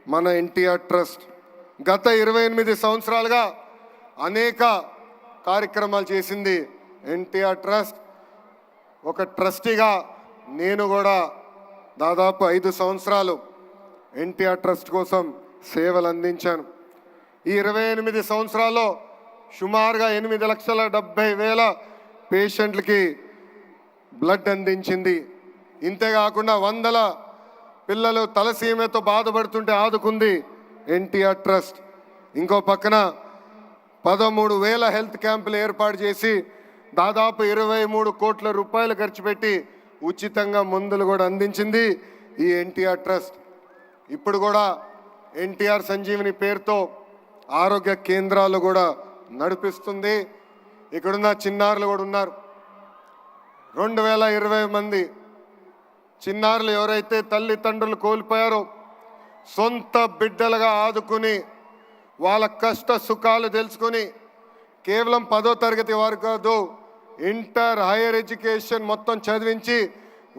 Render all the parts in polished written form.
మన ఎన్టీఆర్ ట్రస్ట్. గత 28 సంవత్సరాలుగా అనేక కార్యక్రమాలు చేసింది ఎన్టీఆర్ ట్రస్ట్. ఒక ట్రస్టీగా నేను కూడా దాదాపు 5 సంవత్సరాలు ఎన్టీఆర్ ట్రస్ట్ కోసం సేవలు అందించాను. ఈ 28 సంవత్సరాల్లో సుమారుగా 8,70,000 పేషెంట్లకి బ్లడ్ అందించింది. ఇంతేకాకుండా వందల పిల్లలు తలసీమతో బాధపడుతుంటే ఆదుకుంది ఎన్టీఆర్ ట్రస్ట్. ఇంకో పక్కన 13,000 హెల్త్ క్యాంపులు ఏర్పాటు చేసి దాదాపు 23 కోట్ల రూపాయలు ఖర్చు పెట్టి ఉచితంగా మందులు కూడా అందించింది ఈ ఎన్టీఆర్ ట్రస్ట్. ఇప్పుడు కూడా ఎన్టీఆర్ సంజీవిని పేరుతో ఆరోగ్య కేంద్రాలు కూడా నడిపిస్తుంది. ఇక్కడున్న చిన్నారులు కూడా ఉన్నారు. 2,020 మంది చిన్నారులు ఎవరైతే తల్లిదండ్రులు కోల్పోయారో సొంత బిడ్డలుగా ఆదుకుని వాళ్ళ కష్ట సుఖాలు తెలుసుకొని కేవలం 10వ తరగతి వారు కాదు, ఇంటర్ హైయర్ ఎడ్యుకేషన్ మొత్తం చదివించి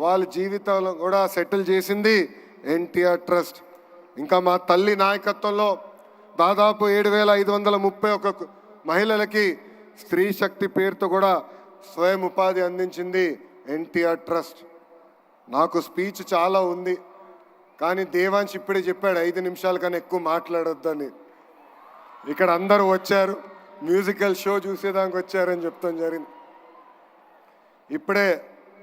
వాళ్ళ జీవితాలు కూడా సెటిల్ చేసింది ఎన్టీఆర్ ట్రస్ట్. ఇంకా మా తల్లి నాయకత్వంలో దాదాపు 7,531 మహిళలకి స్త్రీ శక్తి పేరుతో కూడా స్వయం ఉపాధి అందించింది ఎన్టీఆర్ ట్రస్ట్. నాకు స్పీచ్ చాలా ఉంది, కానీ దేవాంశ్ ఇప్పుడే చెప్పాడు 5 నిమిషాల కన్నా ఎక్కువ మాట్లాడొద్దని. ఇక్కడ అందరూ వచ్చారు, మ్యూజికల్ షో చూసేదానికి వచ్చారని చెప్తాం జరిగింది. ఇప్పుడే